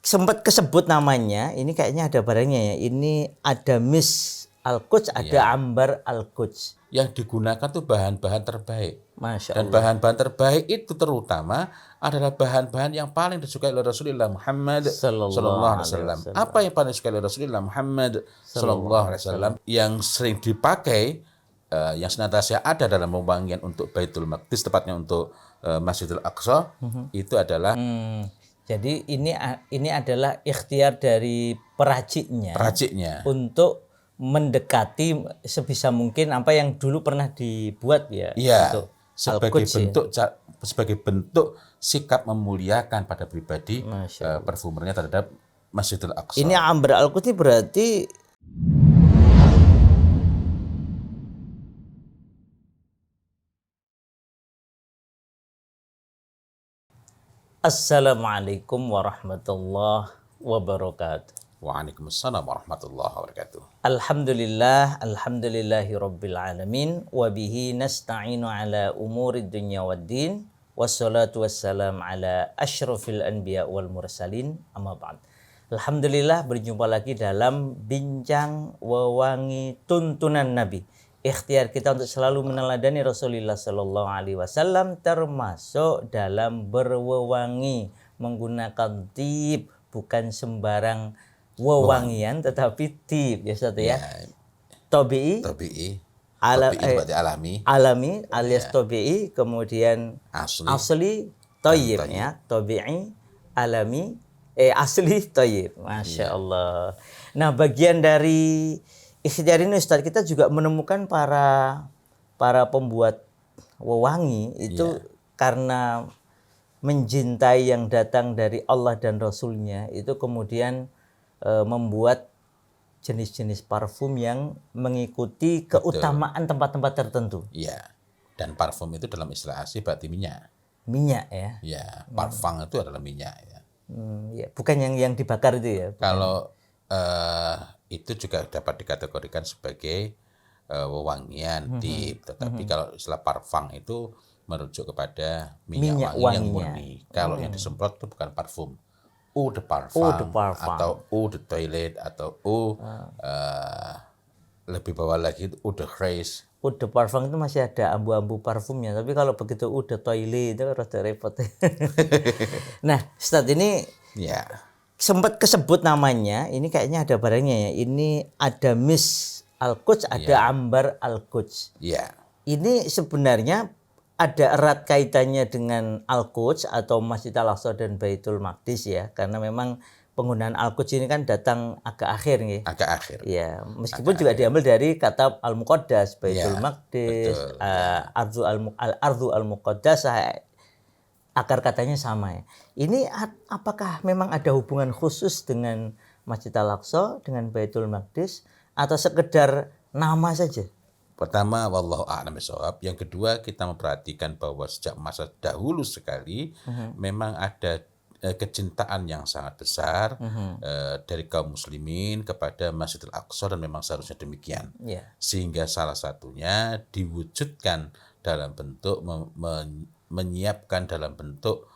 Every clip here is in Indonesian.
sempat kesebut namanya, ini kayaknya ada barangnya ya. Ini ada Misk Al-Quds, ada Ambar Al-Quds. Yang digunakan tuh bahan-bahan terbaik. Masya Dan Allah. bahan-bahan terbaik itu terutama adalah bahan-bahan yang paling disukai oleh Rasulullah Muhammad Sallallahu Alaihi Wasallam. Apa yang paling disukai oleh Rasulullah Muhammad Sallallahu Alaihi Wasallam yang sering dipakai, yang senantiasa ada dalam pewangian untuk Baitul Maqdis, tepatnya untuk Masjidil Aqsa, itu adalah Jadi ini adalah ikhtiar dari peraciknya untuk mendekati sebisa mungkin apa yang dulu pernah dibuat ya. Iya, Untuk sebagai bentuk sikap memuliakan pada pribadi perfumernya terhadap Masjidil Aqsa. Ini Ambar Al-Quds berarti Assalamualaikum warahmatullahi wabarakatuh. Waalaikumsalam warahmatullahi wabarakatuh. Alhamdulillahi rabbil alamin wa bihi nasta'inu ala umuri dunya waddin wassalatu wassalam ala asyrafil anbiya wal mursalin amma ba'd. Alhamdulillah berjumpa lagi dalam bincang wewangi tuntunan Nabi. Ikhtiar kita untuk selalu meneladani Rasulullah Sallallahu Alaihi Wasallam, termasuk dalam berwewangi menggunakan tib, bukan sembarang wewangian tetapi tib ya Ustaz ya. Tabi'i berarti alami alias tabi'i, kemudian asli thayyib ya. Tabi'i, alami, asli thayyib. Masya Allah. Nah, bagian dari ikhtiar ini Ustaz, kita juga menemukan para pembuat wewangi itu karena mencintai yang datang dari Allah dan Rasulnya, itu kemudian membuat jenis-jenis parfum yang mengikuti keutamaan tempat-tempat tertentu. Iya. Dan parfum itu dalam istilah asli berarti minyak. Minyak ya. Ya, parfum itu adalah minyak ya. Ya. Bukan yang dibakar itu ya. Bukan. Kalau itu juga dapat dikategorikan sebagai wewangian tip, tetapi kalau istilah parfum itu merujuk kepada minyak wangi yang murni. Kalau yang disemprot itu bukan parfum, eau de parfum, atau eau de toilet, atau lebih bawah lagi itu eau de graisse. Eau de parfum itu masih ada ambu-ambu parfumnya, tapi kalau begitu eau de toilet itu rada repot. Nah, Ustaz, ini sempat kesebut namanya, ini kayaknya ada barangnya ya. Ini ada Misk Al-Quds, ada Ambar Al-Quds. Ini sebenarnya ada erat kaitannya dengan Al-Quds atau Masjid Al-Aqsa dan Baitul Maqdis ya, karena memang penggunaan Al-Quds ini kan datang agak akhir nih. Agak akhir. Ya, meskipun juga diambil dari kata Al-Muqaddas, Baitul Maqdis, Al-Ardu Al-Muqaddasah. Akar katanya sama ya. Ini apakah memang ada hubungan khusus dengan Masjid Al-Aqsa, dengan Baitul Maqdis, atau sekedar nama saja? Pertama, wallahu a'lam bishawab. Yang kedua, kita memperhatikan bahwa sejak masa dahulu sekali memang ada kecintaan yang sangat besar dari kaum muslimin kepada Masjidil Aqsa, dan memang seharusnya demikian. Sehingga salah satunya diwujudkan dalam bentuk menyiapkan dalam bentuk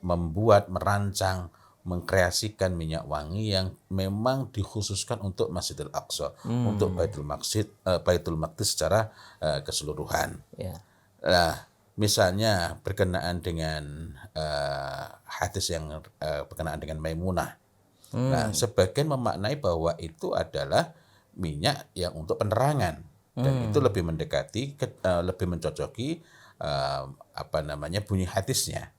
membuat, merancang, mengkreasikan minyak wangi yang memang dikhususkan untuk Masjidil Aqsa, untuk Baitul Maqdis secara keseluruhan. Nah, misalnya berkenaan dengan hadis yang berkenaan dengan Maimunah. Nah, sebagian memaknai bahwa itu adalah minyak yang untuk penerangan, dan itu lebih mendekati, lebih mencocoki bunyi hadisnya.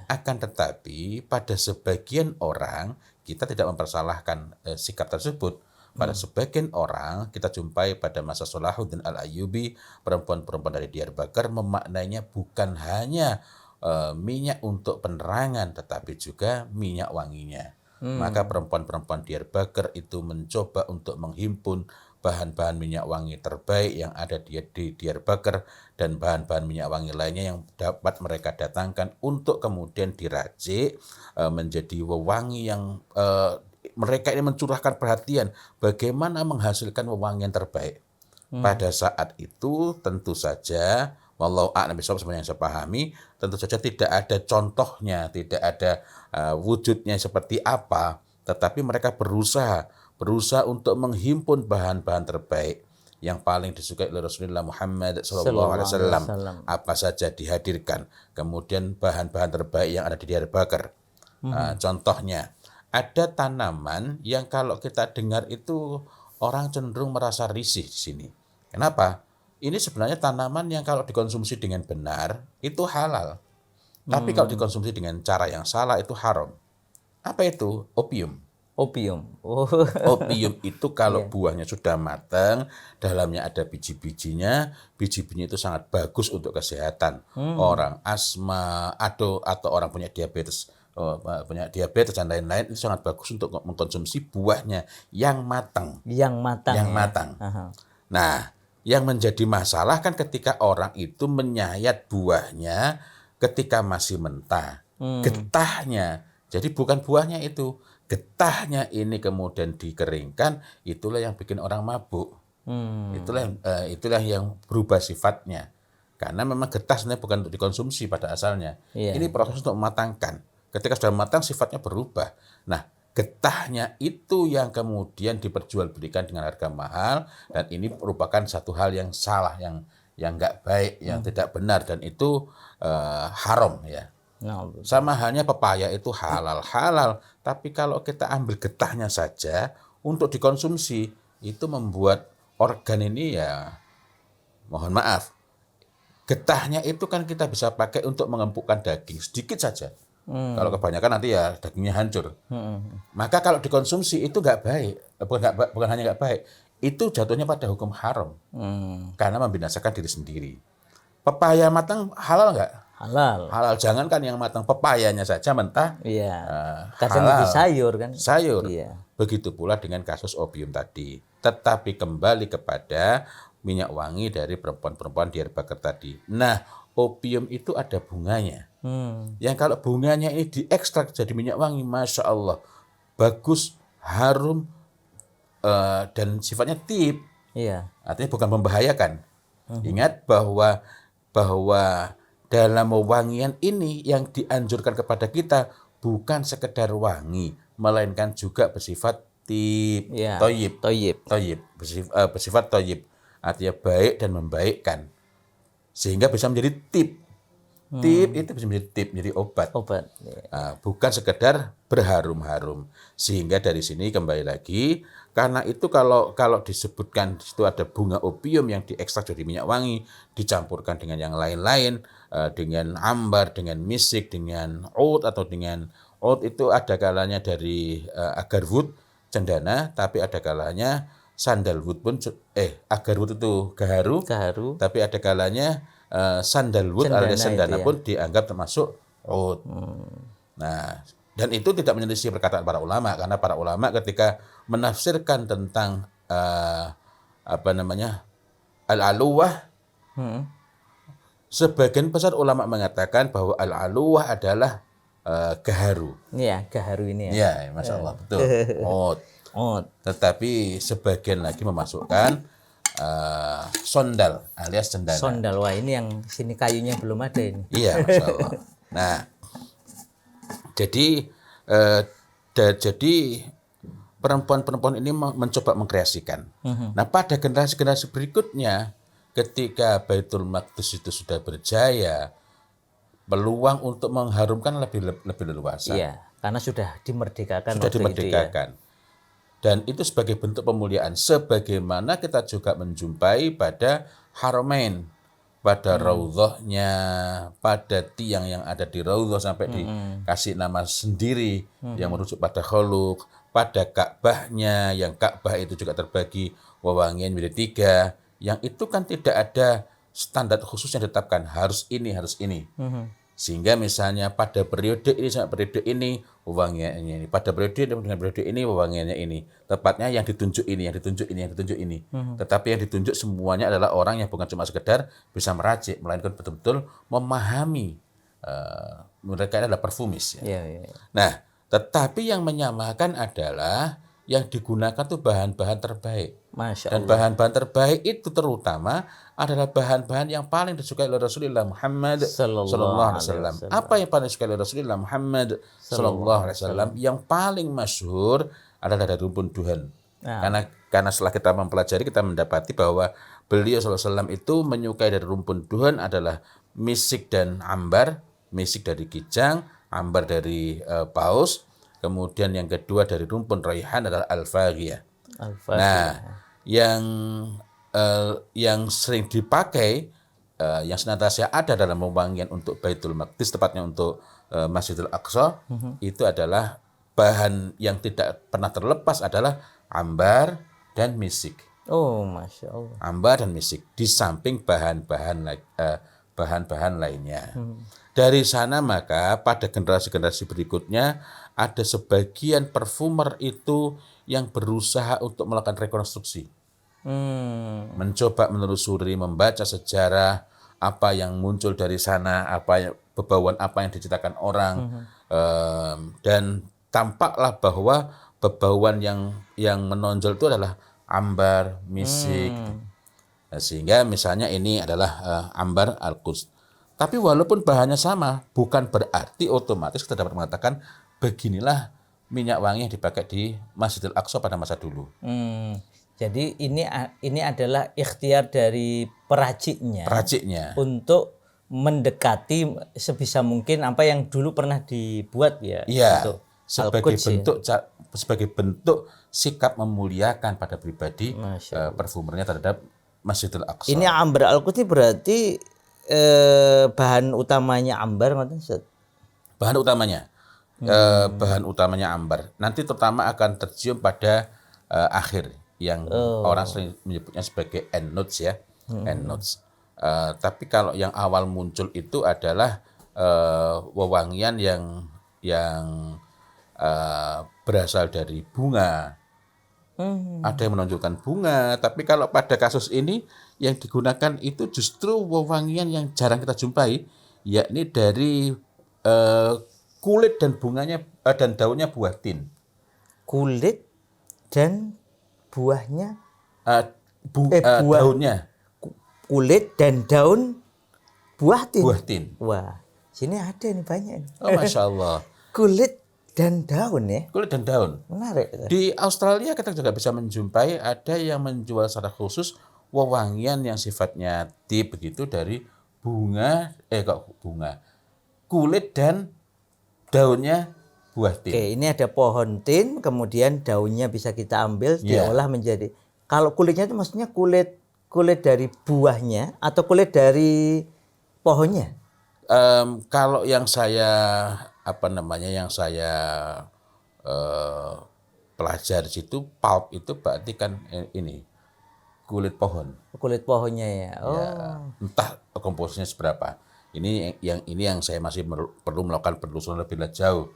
Akan tetapi pada sebagian orang, kita tidak mempersalahkan sikap tersebut. Pada sebagian orang kita jumpai pada masa Salahuddin Al-Ayyubi, perempuan-perempuan dari Diyarbakir memaknainya bukan hanya minyak untuk penerangan, tetapi juga minyak wanginya. Maka perempuan-perempuan Diyarbakir itu mencoba untuk menghimpun bahan-bahan minyak wangi terbaik yang ada di Diyarbakir dan bahan-bahan minyak wangi lainnya yang dapat mereka datangkan untuk kemudian diracik menjadi wewangi yang mereka ini mencurahkan perhatian bagaimana menghasilkan wewangian terbaik. Pada saat itu tentu saja Wallahu a'lam bishawab, sebenarnya yang saya pahami, tentu saja tidak ada contohnya, tidak ada wujudnya seperti apa, tetapi mereka berusaha untuk menghimpun bahan-bahan terbaik yang paling disukai oleh Rasulullah Muhammad sallallahu alaihi wasallam. Apa saja dihadirkan. Kemudian bahan-bahan terbaik yang ada di Diyarbakir. Contohnya, ada tanaman yang kalau kita dengar itu orang cenderung merasa risih di sini. Kenapa? Ini sebenarnya tanaman yang kalau dikonsumsi dengan benar itu halal. Tapi kalau dikonsumsi dengan cara yang salah itu haram. Apa itu? Opium. Opium. Oh. Opium itu kalau buahnya sudah matang, dalamnya ada biji-bijinya, biji-bijinya itu sangat bagus untuk kesehatan. Orang asma atau orang punya diabetes dan lain-lain, itu sangat bagus untuk mengkonsumsi buahnya yang matang. Yang matang. Nah, yang menjadi masalah kan ketika orang itu menyayat buahnya ketika masih mentah. Getahnya, jadi bukan buahnya itu, getahnya ini kemudian dikeringkan, itulah yang bikin orang mabuk. Itulah yang berubah sifatnya. Karena memang getah sebenarnya bukan untuk dikonsumsi pada asalnya. Ini proses untuk mematangkan. Ketika sudah matang sifatnya berubah. Nah, getahnya itu yang kemudian diperjualbelikan dengan harga mahal, dan ini merupakan satu hal yang salah, yang nggak baik, yang tidak benar, dan itu haram ya. Sama halnya pepaya itu halal, tapi kalau kita ambil getahnya saja untuk dikonsumsi, itu membuat organ ini ya, mohon maaf, getahnya itu kan kita bisa pakai untuk mengempukkan daging sedikit saja. Kalau kebanyakan nanti ya dagingnya hancur. Maka kalau dikonsumsi itu nggak baik, bukan hanya nggak baik, itu jatuhnya pada hukum haram, karena membinasakan diri sendiri. Pepaya matang halal nggak? Halal. Jangankan yang matang, pepayanya saja mentah. Kadang itu sayur kan? Sayur. Begitu pula dengan kasus opium tadi. Tetapi kembali kepada minyak wangi dari perempuan-perempuan Diyarbakir tadi. Nah, opium itu ada bunganya. Yang kalau bunganya ini diekstrak jadi minyak wangi, Masya Allah, bagus, harum, dan sifatnya tib. Artinya bukan membahayakan. Ingat bahwa dalam wewangian ini yang dianjurkan kepada kita bukan sekedar wangi, melainkan juga bersifat tib, toyib, bersifat toyib, artinya baik dan membaikkan, sehingga bisa menjadi tib. Tib itu bisa menjadi tib, menjadi obat. Bukan sekedar berharum-harum. Sehingga dari sini kembali lagi, karena itu kalau disebutkan di situ ada bunga opium yang diekstrak jadi minyak wangi, dicampurkan dengan yang lain-lain, dengan ambar, dengan misik, dengan oud, atau dengan oud itu ada kalanya dari agarwood, cendana, tapi ada kalanya sandalwood pun, agarwood itu gaharu, tapi ada kalanya sandalwood alias cendana pun dianggap termasuk oud. Nah, dan itu tidak menyelisih perkataan para ulama, karena para ulama ketika menafsirkan tentang al-aluwah, sebagian besar ulama mengatakan bahwa al-aluwah adalah gaharu. Gaharu ini ya. Ya, Masya Allah, betul. Oud. Tetapi sebagian lagi memasukkan sondal alias cendana. Sondal, wah ini yang sini kayunya belum ada ini. Iya, Masya Allah. Nah, jadi perempuan-perempuan ini mencoba mengkreasikan. Nah, pada generasi-generasi berikutnya, ketika Baitul Maqdis itu sudah berjaya, peluang untuk mengharumkan lebih leluasa. Karena sudah dimerdekakan. Dan itu sebagai bentuk pemuliaan, sebagaimana kita juga menjumpai pada Haramain, pada raudhahnya, pada tiang yang ada di raudhah sampai dikasih nama sendiri yang merujuk pada kholuk, pada Ka'bahnya, yang Ka'bah itu juga terbagi wewangian menjadi 3, yang itu kan tidak ada standar khusus yang ditetapkan, harus ini. Sehingga misalnya pada periode ini sampai periode ini wewangiannya ini, pada periode dengan periode ini wewangiannya ini, tepatnya yang ditunjuk ini. Tetapi yang ditunjuk semuanya adalah orang yang bukan cuma sekedar bisa meracik, melainkan betul-betul memahami. Mereka adalah perfumis. Nah, tetapi yang menyamakan adalah yang digunakan tuh bahan-bahan terbaik. Masya Dan Allah. bahan-bahan terbaik itu terutama adalah bahan-bahan yang paling disukai oleh Rasulullah Muhammad sallallahu alaihi wasallam. Apa yang paling disukai oleh Rasulullah Muhammad sallallahu alaihi wasallam? Yang paling masyhur adalah dari rumpun duhan. Karena setelah kita mempelajari, kita mendapati bahwa beliau sallallahu alaihi wasallam itu menyukai dari rumpun duhan adalah misik dan ambar. Misik dari kijang, ambar dari paus. Kemudian yang kedua dari rumpun raihan adalah al-faghiyah. Nah, yang sering dipakai, yang senantiasa ada dalam wewangian untuk Baitul Maqdis, tepatnya untuk Masjidil Aqsa, itu adalah bahan yang tidak pernah terlepas adalah ambar dan misik. Oh, Masya Allah. Ambar dan misik, di samping bahan-bahan lainnya. Dari sana maka pada generasi-generasi berikutnya ada sebagian parfumer itu yang berusaha untuk melakukan rekonstruksi. Mencoba menelusuri, membaca sejarah, apa yang muncul dari sana, bebauan apa yang diciptakan orang, dan tampaklah bahwa bebauan yang menonjol itu adalah ambar, misik. Nah, sehingga misalnya ini adalah ambar al-Quds. Tapi walaupun bahannya sama, bukan berarti otomatis kita dapat mengatakan beginilah minyak wangi yang dipakai di Masjidil Aqsa pada masa dulu. Jadi ini adalah ikhtiar dari peraciknya untuk mendekati sebisa mungkin apa yang dulu pernah dibuat ya. Iya. Sebagai bentuk sikap memuliakan pada pribadi parfumernya terhadap Masjidil Aqsa. Ini ambar al-Quds ini berarti bahan utamanya ambar, bahan utamanya ambar. Nanti terutama akan tercium pada akhir yang orang sering menyebutnya sebagai end notes ya, end notes. Tapi kalau yang awal muncul itu adalah wewangian yang berasal dari bunga. Ada yang menonjolkan bunga, tapi kalau pada kasus ini yang digunakan itu justru wewangian yang jarang kita jumpai, yakni dari kulit dan bunganya dan daunnya buah tin. Kulit dan buahnya? Daunnya. Kulit dan daun buah tin. Buah tin. Wah, sini ada nih banyak. Oh, Masya Allah. Kulit dan daun ya? Kulit dan daun. Menarik. Di Australia kita juga bisa menjumpai ada yang menjual secara khusus wewangian yang sifatnya deep begitu dari kulit dan daunnya buah tin. Oke, ini ada pohon tin, kemudian daunnya bisa kita ambil, diolah menjadi. Kalau kulitnya itu maksudnya kulit dari buahnya atau kulit dari pohonnya? Kalau yang saya pelajari situ, pulp itu berarti kan ini kulit pohon. Kulit pohonnya ya. Entah komposisinya seberapa. Ini yang saya masih perlu melakukan penelusuran lebih jauh.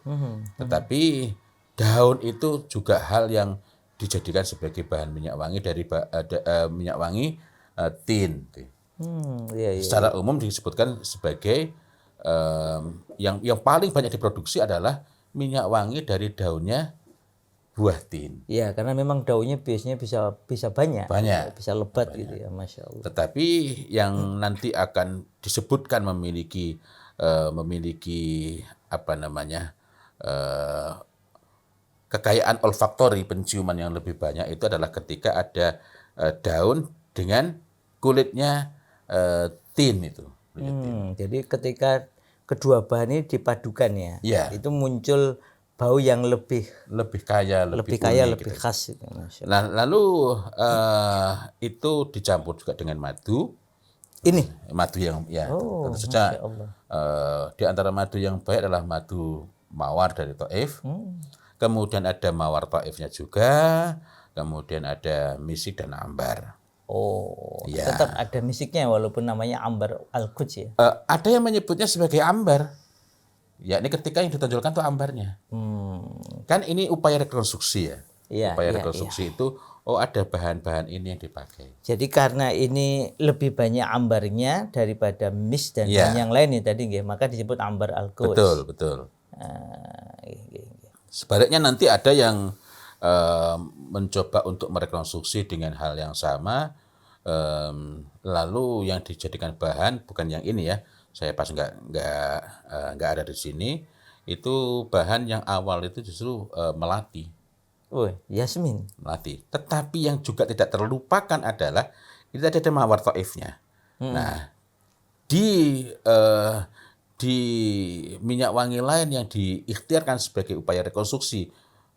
Tetapi daun itu juga hal yang dijadikan sebagai bahan minyak wangi dari minyak wangi tin. Secara umum disebutkan sebagai yang paling banyak diproduksi adalah minyak wangi dari daunnya buah tin. Iya, karena memang daunnya biasanya bisa banyak. Bisa lebat gitu ya, Masya Allah. Tetapi yang nanti akan disebutkan memiliki kekayaan olfaktori, penciuman yang lebih banyak itu adalah ketika ada daun dengan kulitnya tin itu. Jadi ketika kedua bahan ini dipadukan ya, itu muncul bau yang lebih kaya, lebih khas. Nah, lalu itu dicampur juga dengan madu. Ini madu yang tentu saja di antara madu yang baik adalah madu mawar dari Taif. Kemudian ada mawar Taifnya juga, kemudian ada misik dan ambar. Tetap ada misiknya walaupun namanya ambar al-Quds ya. Ada yang menyebutnya sebagai ambar. Ya, ini ketika yang ditonjolkan itu ambarnya. Kan ini upaya rekonstruksi ya. Upaya rekonstruksi itu ada bahan-bahan ini yang dipakai. Jadi karena ini lebih banyak ambarnya daripada mis dan yang lain nih tadi nggih, maka disebut ambar al-Quds. Betul. Sebaliknya nanti ada yang mencoba untuk merekonstruksi dengan hal yang sama. Lalu yang dijadikan bahan bukan yang ini ya, saya pas nggak ada di sini. Itu bahan yang awal itu justru melati. Yasmin. Melati. Tetapi yang juga tidak terlupakan adalah ini tadi ada mawar taifnya. Nah, di minyak wangi lain yang diikhtiarkan sebagai upaya rekonstruksi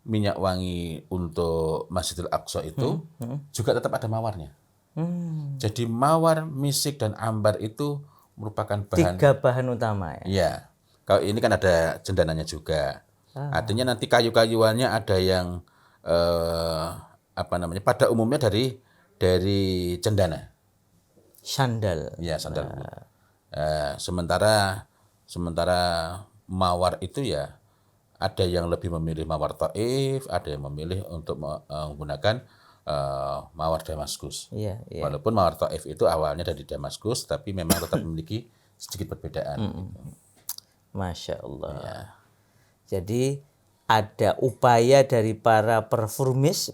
minyak wangi untuk Masjidil Aqsa itu juga tetap ada mawarnya. Jadi mawar, misik, dan ambar itu merupakan bahan 3 bahan utama ya. Iya. Kalau ini kan ada cendananya juga. Artinya nanti kayu-kayuannya ada yang pada umumnya dari cendana. Sandal. Ya, sandal. Sementara mawar itu ya ada yang lebih memilih mawar taif, ada yang memilih untuk menggunakan mawar Damaskus. Iya. Walaupun mawar taif itu awalnya dari Damaskus, tapi memang tetap memiliki sedikit perbedaan. Masya Allah. Ya. Jadi ada upaya dari para perfumis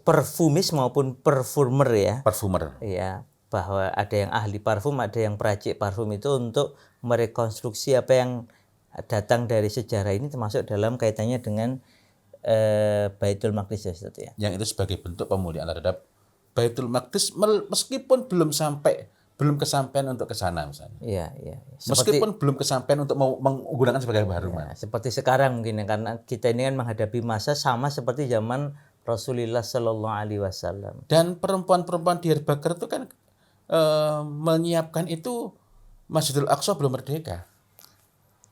maupun perfumer ya. Parfumer. Ya, bahwa ada yang ahli parfum, ada yang peracik parfum itu untuk merekonstruksi apa yang datang dari sejarah ini, termasuk dalam kaitannya dengan Baitul Maqdis ya Ustaz ya. Yang itu sebagai bentuk pemuliaan terhadap Baitul Maqdis meskipun belum kesampaian untuk ke sana misalnya. Iya. Meskipun belum kesampaian untuk mau menggunakan sebagai bahan rumah. Seperti sekarang mungkin ya, karena kita ini kan menghadapi masa sama seperti zaman Rasulullah Shallallahu Alaihi Wasallam. Dan perempuan-perempuan di Diyarbakir itu kan menyiapkan itu Masjidil Aqsa belum merdeka.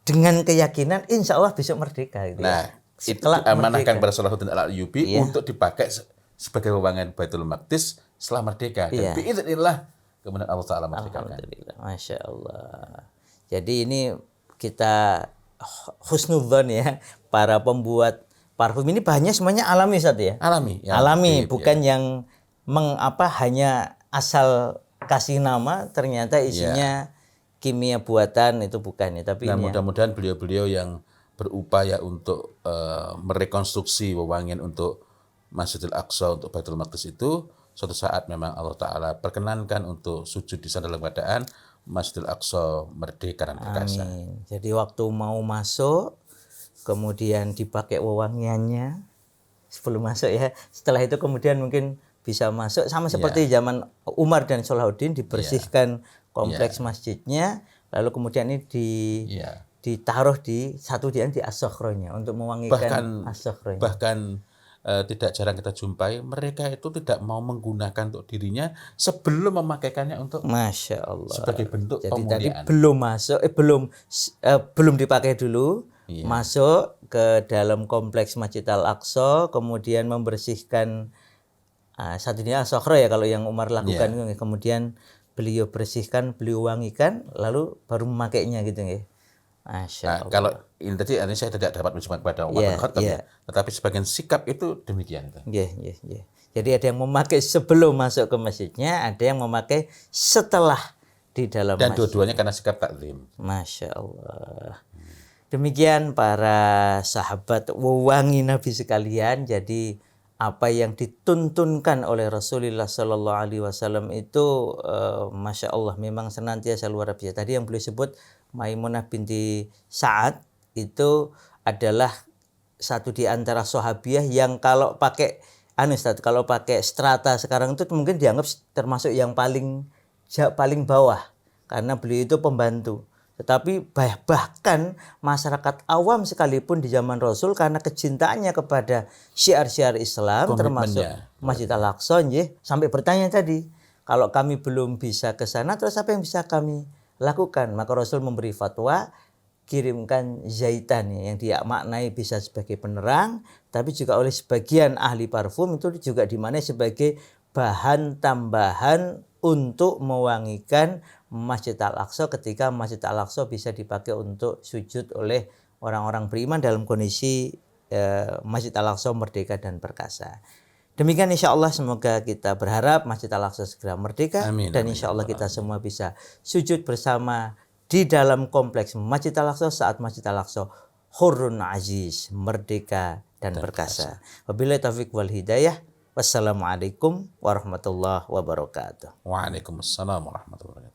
Dengan keyakinan insya Allah besok merdeka gitu. Nah, itu Setelah diamanahkan merdeka. pada Salahuddin Al-Ayyubi untuk dipakai sebagai wewangian Baitul Maqdis setelah merdeka. Dan biidznillah kemudian Allah Ta'ala merdekakan. Alhamdulillah, Masya Allah. Jadi ini kita husnudzon ya, para pembuat parfum ini bahannya semuanya alami Ustaz ya. Alami. Bukan yang hanya asal kasih nama ternyata isinya kimia buatan, itu bukan ya. Tapi nah, mudah-mudahan beliau-beliau yang berupaya untuk merekonstruksi wewangian untuk Masjidil Aqsa, untuk Baitul Maqdis itu suatu saat memang Allah Ta'ala perkenankan untuk sujud di sana dalam keadaan Masjidil Aqsa merdeka dan perkasa. Amin. Jadi waktu mau masuk, kemudian dipakai wewangiannya sebelum masuk ya. Setelah itu kemudian mungkin bisa masuk sama seperti zaman Umar dan Salahuddin, dibersihkan kompleks masjidnya, lalu kemudian ini ditaruh di as-sokhronya untuk mewangikan as-sokhronya. Bahkan tidak jarang kita jumpai mereka itu tidak mau menggunakan untuk dirinya sebelum memakaikannya untuk Masya Allah. Sebagai bentuk pemuliaan. Jadi belum masuk, belum dipakai dulu, masuk ke dalam kompleks Masjid Al-Aqsa, kemudian membersihkan satu ini as-sokhro ya kalau yang Umar lakukan, kemudian beliau bersihkan, beliau wangikan, lalu baru memakainya gitu ya. Masya Allah. Kalau ini tadi saya tidak dapat menjawab kepada Umar bin Khattab tetapi sebagian sikap itu demikian. Jadi ada yang memakai sebelum masuk ke masjidnya, ada yang memakai setelah di dalam dan masjid. dua-duanya karena sikap takzim. Masya Allah. Demikian para sahabat wewangi Nabi sekalian. Jadi apa yang dituntunkan oleh Rasulullah Sallallahu Alaihi Wasallam itu Masya Allah memang senantiasa luar biasa. Tadi yang beliau sebut Maimunah binti Sa'ad itu adalah satu di antara sahabiah yang kalau pakai kalau pakai strata sekarang itu mungkin dianggap termasuk yang paling bawah karena beliau itu pembantu. Tetapi bahkan masyarakat awam sekalipun di zaman Rasul karena kecintaannya kepada syiar-syiar Islam termasuk Masjid Al-Aqsa sampai bertanya tadi, kalau kami belum bisa ke sana terus apa yang bisa kami lakukan? Maka Rasul memberi fatwa, kirimkan zaitan yang dia maknai bisa sebagai penerang, tapi juga oleh sebagian ahli parfum itu juga dimaknai sebagai bahan tambahan untuk mewangikan Masjid Al-Aqsa ketika Masjid Al-Aqsa bisa dipakai untuk sujud oleh orang-orang beriman dalam kondisi Masjid Al-Aqsa merdeka dan perkasa. Demikian insya Allah, semoga kita berharap Masjid Al-Aqsa segera merdeka. Amin, dan insya Allah kita semua bisa sujud bersama di dalam kompleks Masjid Al-Aqsa saat Masjid Al-Aqsa hurrun aziz, merdeka dan perkasa. Wabillahi taufiq wal hidayah. Wassalamualaikum warahmatullahi wabarakatuh. Waalaikumsalam warahmatullahi wabarakatuh.